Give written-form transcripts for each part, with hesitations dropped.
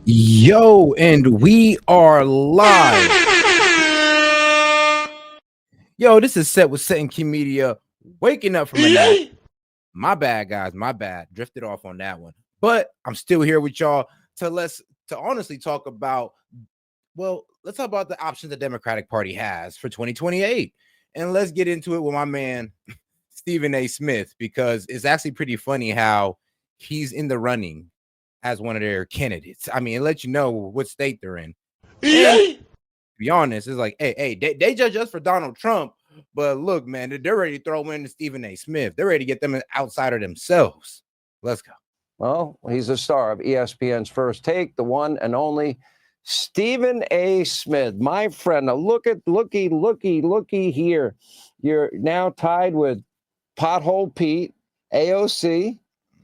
Yo, and we are live. Yo, this is Set with Set and Key Media, waking up from a nap. My bad, guys. My bad. Drifted off on that one. But I'm still here with y'all to honestly talk about, let's talk about the options the Democratic Party has for 2028. And let's get into it with my man, Stephen A. Smith, because it's actually pretty funny how he's in the running as one of their candidates. I mean, it lets you know what state they're in. And to be honest, it's like, hey, they judge us for Donald Trump, but look, man, they're ready to throw in Stephen A. Smith. They're ready to get them outside of themselves. Let's go. Well, he's a star of ESPN's First Take, the one and only Stephen A. Smith, my friend. Now looky here. You're now tied with Pothole Pete, AOC,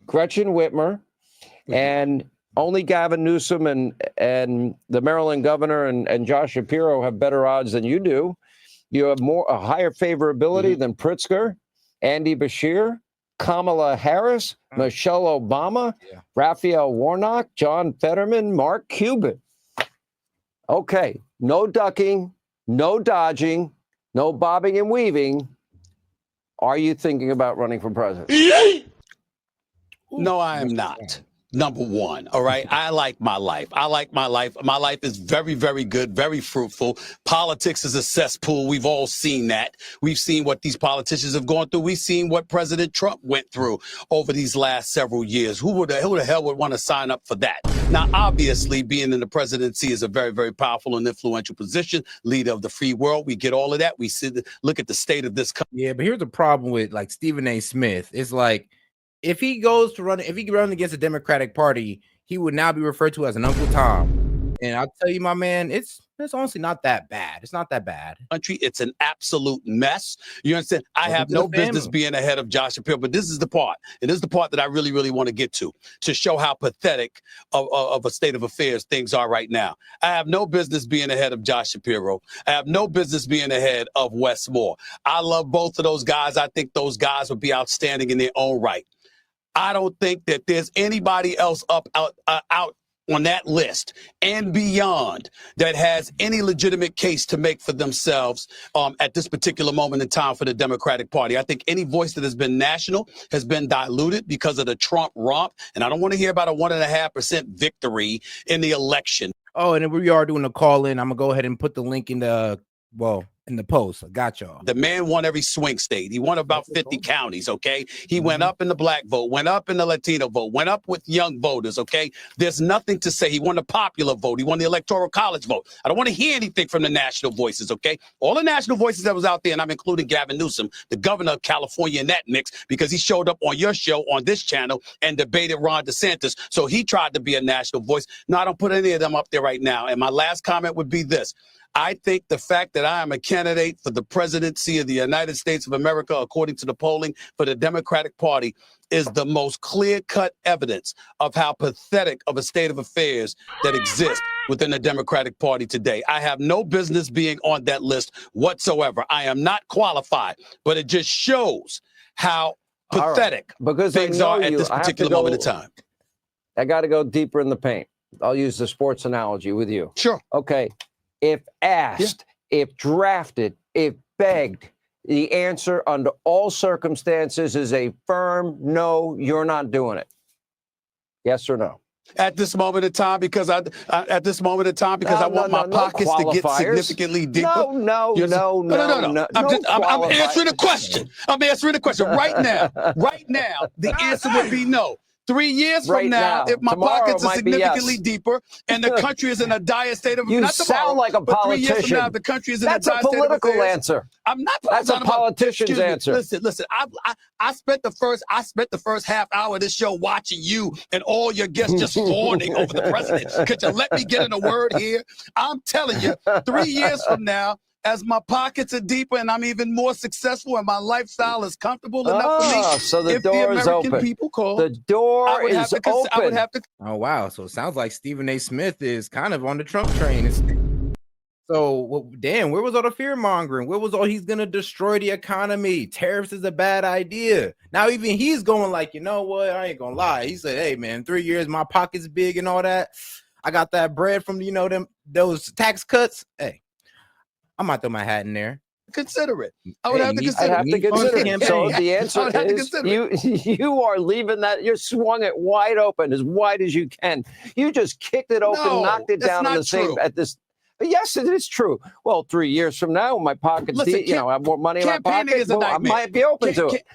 Gretchen Whitmer, and only Gavin Newsom and the Maryland governor and Josh Shapiro have better odds than you do. You have a higher favorability than Pritzker, Andy Beshear, Kamala Harris, Michelle Obama, Raphael Warnock, John Fetterman, Mark Cuban. Okay, no ducking, no dodging, no bobbing and weaving. Are you thinking about running for president? No, I am not. Number one, all right? I like my life. My life is very, very good, very fruitful. Politics is a cesspool. We've all seen that. We've seen what these politicians have gone through. We've seen what President Trump went through over these last several years. Who the hell would want to sign up for that? Now, obviously, being in the presidency is a very, very powerful and influential position. Leader of the free world. We get all of that. We look at the state of this country. Yeah, but here's the problem with like Stephen A. Smith. It's like, if he goes to run, if he runs against the Democratic Party, he would now be referred to as an Uncle Tom. And I'll tell you, my man, it's honestly not that bad. It's not that bad. Country, it's an absolute mess. You understand? I have no business being ahead of Josh Shapiro, but this is the part, and this is the part that I really, really want to get to show how pathetic of a state of affairs things are right now. I have no business being ahead of Josh Shapiro. I have no business being ahead of Wes Moore. I love both of those guys. I think those guys would be outstanding in their own right. I don't think that there's anybody else out on that list and beyond that has any legitimate case to make for themselves at this particular moment in time for the Democratic Party. I think any voice that has been national has been diluted because of the Trump romp. And I don't want to hear about a 1.5% victory in the election. Oh, and then we are doing a call in. I'm going to go ahead and put the link in the post. I got y'all. The man won every swing state. He won about 50 counties, okay? He went up in the black vote, went up in the Latino vote, went up with young voters, okay? There's nothing to say. He won the popular vote. He won the electoral college vote. I don't want to hear anything from the national voices, okay? All the national voices that was out there, and I'm including Gavin Newsom, the governor of California, in that mix, because he showed up on your show on this channel and debated Ron DeSantis. So he tried to be a national voice. No, I don't put any of them up there right now. And my last comment would be this. I think the fact that I am a candidate for the presidency of the United States of America, according to the polling for the Democratic Party, is the most clear-cut evidence of how pathetic of a state of affairs that exists within the Democratic Party today. I have no business being on that list whatsoever. I am not qualified, but it just shows how pathetic things are at this particular moment in time. I got to go deeper in the paint. I'll use the sports analogy with you. Sure. Okay. If asked, if drafted, if begged, the answer under all circumstances is a firm no, you're not doing it. Yes or no? At this moment in time, because I want my pockets to get significantly deeper. No. I'm answering the question. Right now, the answer would be no. 3 years from now, if my pockets are significantly deeper and the country is in a dire state of you sound like a politician. 3 years from now, if the country is in a dire state of affairs. That's a political answer. I'm not. That's a politician's answer. Listen. I spent the first half hour of this show watching you and all your guests just fawning over the president. Could you let me get in a word here? I'm telling you, 3 years from now, as my pockets are deeper and I'm even more successful and my lifestyle is comfortable enough for me. So the door is open. People call, the door is open. I would have to. Oh, wow. So it sounds like Stephen A. Smith is kind of on the Trump train. So, damn, where was all the fear mongering? Where was all he's going to destroy the economy? Tariffs is a bad idea. Now, even he's going like, you know what? I ain't going to lie. He said, hey, man, 3 years, my pocket's big and all that. I got that bread from those tax cuts. Hey, I might throw my hat in there. Consider it. I would have to I'd consider have to it. consider it. So Campaign. the I answer would have to is consider you are leaving that. You swung it wide open, as wide as you can. You just kicked it open, No, knocked it that's down on not the same true. at this. Yes, it is true. Well, 3 years from now, my pocket's Listen, I have more money in my campaigning pocket. is a Well, I nightmare. might be open to it.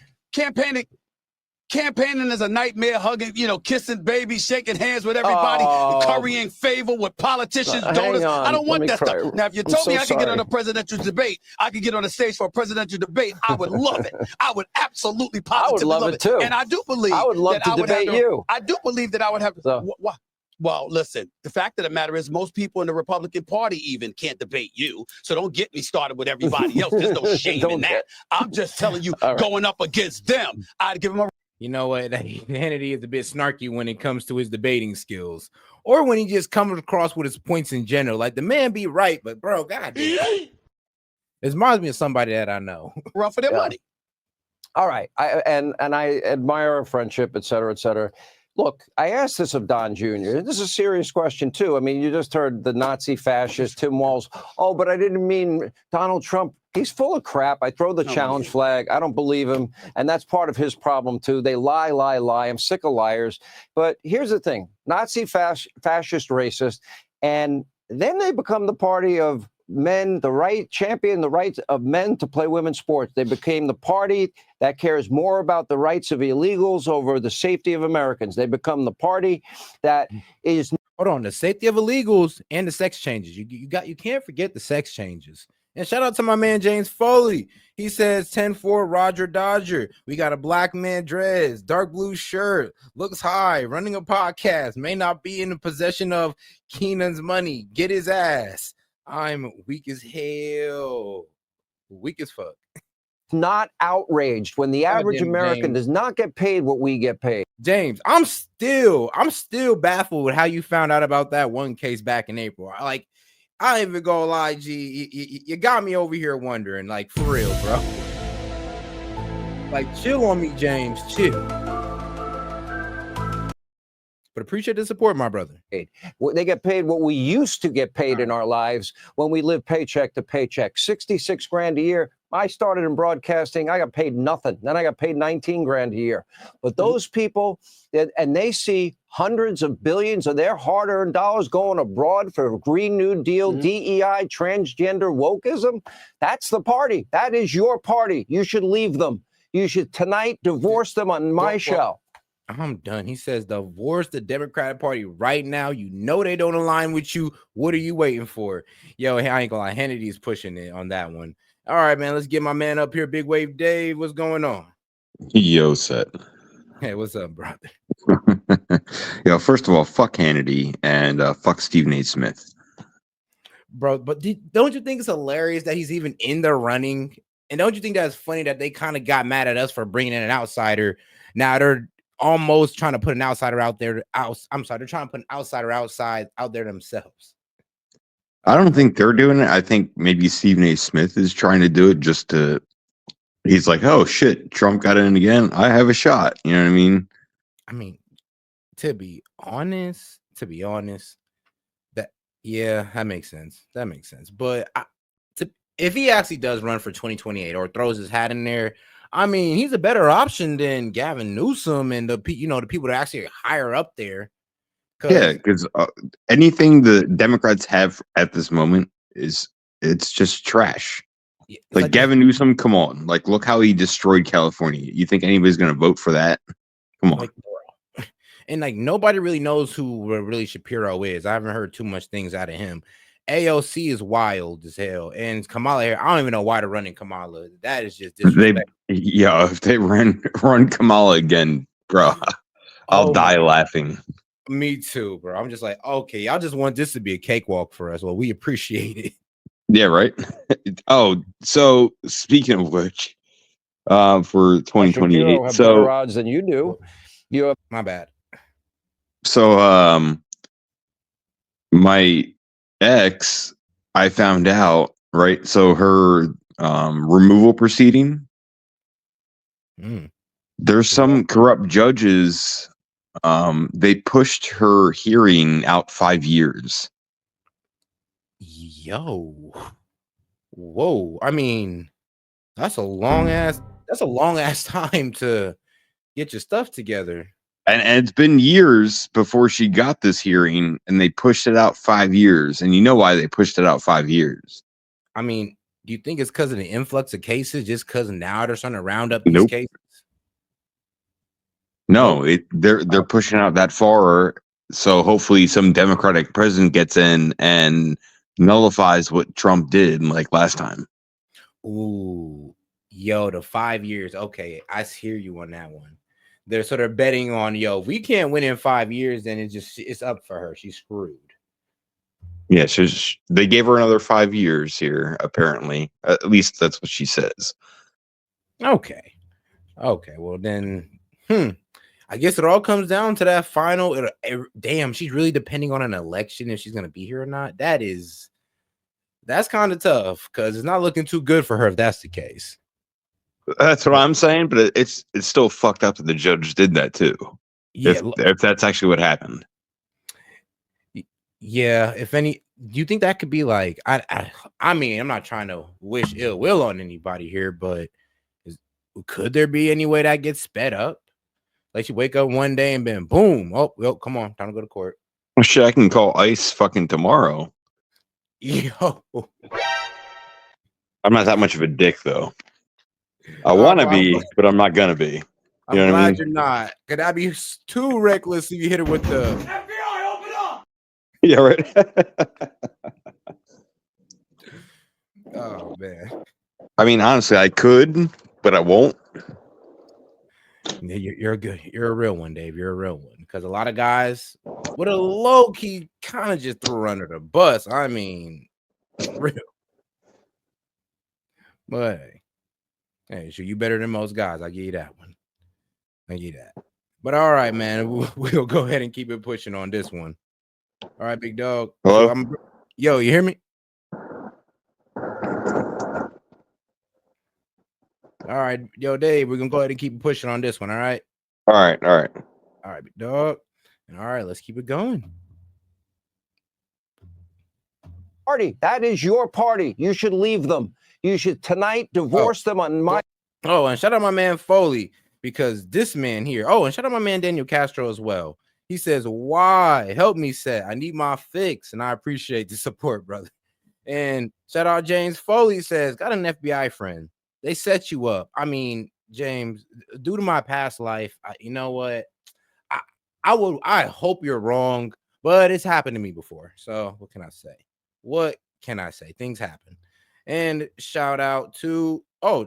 Campaigning is a nightmare, hugging, kissing babies, shaking hands with everybody, currying favor with politicians, donors. Hang on. I don't Let want me that cry. stuff. Now, if you I'm told me so I could get on sorry. a presidential debate, I could get on a stage for a presidential debate, I would love it. I would absolutely positively love it too. And I do believe I would love that to I would debate have you. I do believe that I would have. So- Well, listen, the fact of the matter is most people in the Republican Party even can't debate you. So don't get me started with everybody else. There's no shame in that. I'm just telling you, All right. going up against them, I'd give them a. You know what? Hannity is a bit snarky when it comes to his debating skills, or when he just comes across with his points in general. Like the man be right, but bro, goddamn, it reminds me of somebody that I know. Run for their money. All right. I admire our friendship, et cetera, et cetera. Look, I asked this of Don Jr. This is a serious question, too. I mean, you just heard the Nazi fascist, Tim Walz. Oh, but I didn't mean Donald Trump. He's full of crap. I throw the challenge flag. I don't believe him. And that's part of his problem, too. They lie, lie, lie. I'm sick of liars. But here's the thing. Nazi, fascist, racist. And then they become the party of men, champion the rights of men to play women's sports. They became the party that cares more about the rights of illegals over the safety of Americans. They become the party that is. Hold on, the safety of illegals and the sex changes. You can't forget the sex changes. And shout out to my man James Foley. He says 10-4 Roger Dodger. We got a black man dress, dark blue shirt, looks high, running a podcast, may not be in the possession of Keenan's money. Get his ass. I'm weak as hell. Weak as fuck. Not outraged when the average American does not get paid what we get paid. James, I'm still baffled with how you found out about that one case back in April. Like, I ain't even gonna lie, G. You got me over here wondering, like, for real, bro. Like, chill on me, James. Chill. But appreciate the support, my brother. They get paid what we used to get paid in our lives when we lived paycheck to paycheck. 66 grand a year. I started in broadcasting. I got paid nothing. Then I got paid 19 grand a year. But those people, and they see hundreds of billions of their hard-earned dollars going abroad for Green New Deal, DEI, transgender wokeism. That's the party. That is your party. You should leave them. You should tonight divorce them on my show. I'm done. He says divorce the Democratic Party right now. You know they don't align with you. What are you waiting for? Yo, I ain't gonna lie. Hannity's pushing it on that one. All right, man. Let's get my man up here. Big Wave Dave. What's going on? Yo, set. Hey, what's up, brother? Yo, first of all, fuck Hannity and fuck Stephen A. Smith. Bro, but don't you think it's hilarious that he's even in the running? And don't you think that's funny that they kind of got mad at us for bringing in an outsider? Now they're almost trying to put an outsider out there. I'm sorry, they're trying to put an outsider out there themselves. I don't think they're doing it. I think maybe Stephen A. Smith is trying to do it just to. He's like, oh shit, Trump got in again. I have a shot. You know what I mean? I mean, to be honest, that makes sense. That makes sense. But if he actually does run for 2028 or throws his hat in there, I mean, he's a better option than Gavin Newsom and the people that actually are higher up there. Yeah, because anything the Democrats have at this moment it's just trash. Yeah, like Gavin Newsom, come on. Like, look how he destroyed California. You think anybody's going to vote for that? Come on. And like nobody really knows who really Shapiro is. I haven't heard too much things out of him. AOC is wild as hell, and Kamala here. I don't even know why they're running Kamala. That is just disrespectful. If they run Kamala again, bro, I'll die laughing. Me too, bro. I'm just like, okay, y'all just want this to be a cakewalk for us. Well, we appreciate it. Yeah, right. Oh, so speaking of which, for 2028, have better odds than you do. You have my bad. So, my ex, I found out, right? So her removal proceeding. There's some corrupt judges They pushed her hearing out 5 years. Yo, whoa. I mean, that's a long ass time to get your stuff together. And it's been years before she got this hearing, and they pushed it out 5 years. And you know why they pushed it out 5 years? I mean, do you think it's because of the influx of cases? Just because now they're starting to round up these Nope. cases? No, they're pushing out that far, so hopefully some Democratic president gets in and nullifies what Trump did like last time. Ooh, yo, the 5 years. Okay, I hear you on that one. They're sort of betting on, yo, if we can't win in 5 years, then it's up for her. She's screwed. Yeah, so they gave her another 5 years here, apparently. At least that's what she says. Okay. Well then, I guess it all comes down to that final. Damn, she's really depending on an election if she's gonna be here or not. That's kind of tough because it's not looking too good for her if that's the case. That's what I'm saying, but it's still fucked up that the judge did that too. Yeah, If that's actually what happened. yeah. If any, do you think that could be like? I mean, I'm not trying to wish ill will on anybody here, but could there be any way that gets sped up? Like you wake up one day and then boom, oh, well, come on, time to go to court. Well, shit, I can call ICE fucking tomorrow. Yo, I'm not that much of a dick though. I want to be, but I'm not gonna be. I'm glad you're not. Could I be too reckless if you hit it with the FBI, open up? Yeah, right. Oh man. I mean, honestly, I could, but I won't. Yeah, you're good. You're a real one, Dave. You're a real one. Because a lot of guys would have low key kind of just threw her under the bus. I mean, real. But hey, so you better than most guys. I give you that one. I give you that. But all right, man. We'll go ahead and keep it pushing on this one. All right, big dog. Hello? So yo, you hear me? All right, yo, Dave, we're gonna go ahead and keep pushing on this one. All right. All right. All right, big dog. And all right, let's keep it going. Party. That is your party. You should leave them. You should tonight divorce them on my. Oh, and shout out my man Foley, because this man here. Oh, and shout out my man Daniel Castro as well. He says, "Why help me, Set? I need my fix, and I appreciate the support, brother." And shout out James Foley says, "Got an FBI friend. They set you up." I mean, James, due to my past life, you know what? I hope you're wrong, but it's happened to me before. So what can I say? What can I say? Things happen. And shout out to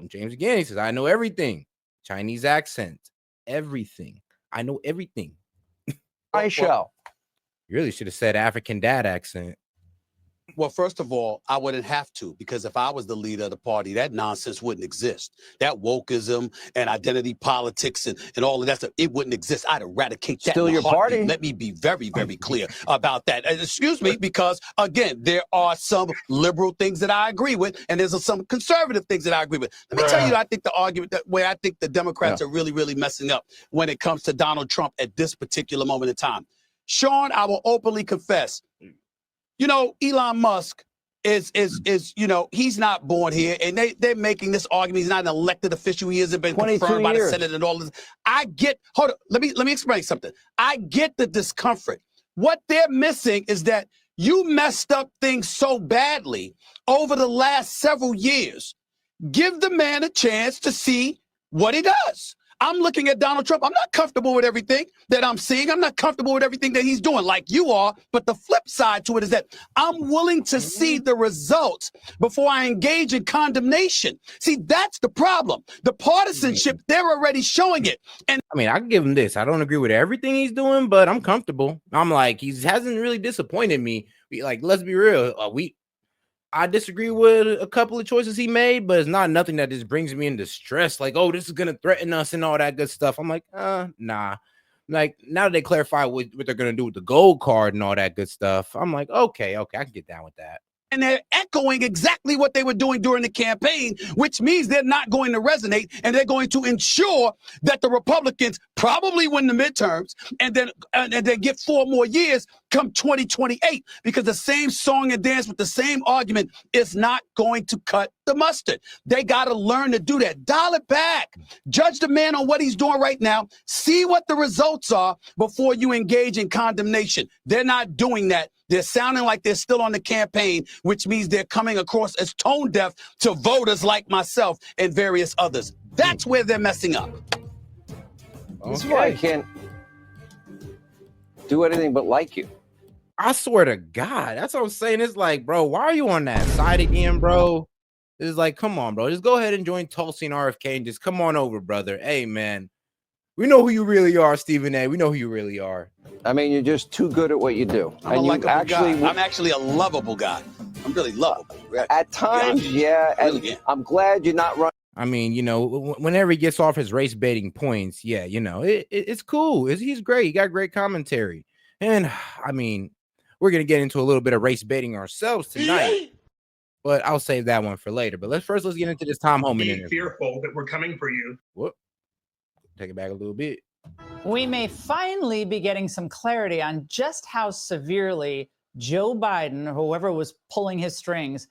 James again. He says, "I know everything. Chinese accent, everything. I know everything." My show. You really should have said African dad accent. Well, first of all, I wouldn't have to, because if I was the leader of the party, that nonsense wouldn't exist. That wokeism and identity politics and all of that stuff, it wouldn't exist. I'd eradicate that. Still in a your heartbeat. party. Let me be very, very clear about that. Excuse me, because again, there are some liberal things that I agree with, and there's some conservative things that I agree with. Let me tell you, I think the argument where I think the Democrats are really, really messing up when it comes to Donald Trump at this particular moment in time. Sean, I will openly confess. You know, Elon Musk is he's not born here, and they're making this argument. He's not an elected official. He hasn't been confirmed by the Senate and all this. I get. Hold on. Let me explain something. I get the discomfort. What they're missing is that you messed up things so badly over the last several years. Give the man a chance to see what he does. I'm looking at Donald Trump. I'm not comfortable with everything that I'm seeing. I'm not comfortable with everything that he's doing like you are. But the flip side to it is that I'm willing to see the results before I engage in condemnation. See, that's the problem. The partisanship, they're already showing it. And I mean, I can give him this. I don't agree with everything he's doing, but I'm comfortable. I'm like, he hasn't really disappointed me. Like, let's be real. I disagree with a couple of choices he made, but it's not nothing that just brings me into stress. Like, oh, this is gonna threaten us and all that good stuff. I'm like, nah. Like, now that they clarify what they're gonna do with the gold card and all that good stuff, I'm like, okay, I can get down with that. And they're echoing exactly what they were doing during the campaign, which means they're not going to resonate, and they're going to ensure that the Republicans probably win the midterms and then get 4 more years come 2028, because the same song and dance with the same argument is not going to cut the mustard. They got to learn to do that. Dial it back. Judge the man on what he's doing right now. See what the results are before you engage in condemnation. They're not doing that. They're sounding like they're still on the campaign, which means they're coming across as tone deaf to voters like myself and various others. That's where they're messing up. This is why I can't do anything but like you. I swear to God, that's what I'm saying. It's like, bro, why are you on that side again, bro? It's like, come on, bro. Just go ahead and join Tulsi and RFK and just come on over, brother. Hey, man. We know who you really are, Stephen A. We know who you really are. I mean, you're just too good at what you do. I'm I'm actually a lovable guy. I'm really lovable. At times, yeah. And I'm glad you're not running. I mean, you know, whenever he gets off his race baiting points, yeah, you know, it's cool. He's great. He got great commentary. And I mean, we're going to get into a little bit of race baiting ourselves tonight. But I'll save that one for later. But let's get into this Tom Homan interview. Fearful that we're coming for you. Whoop. Take it back a little bit. We may finally be getting some clarity on just how severely Joe Biden, or whoever was pulling his strings,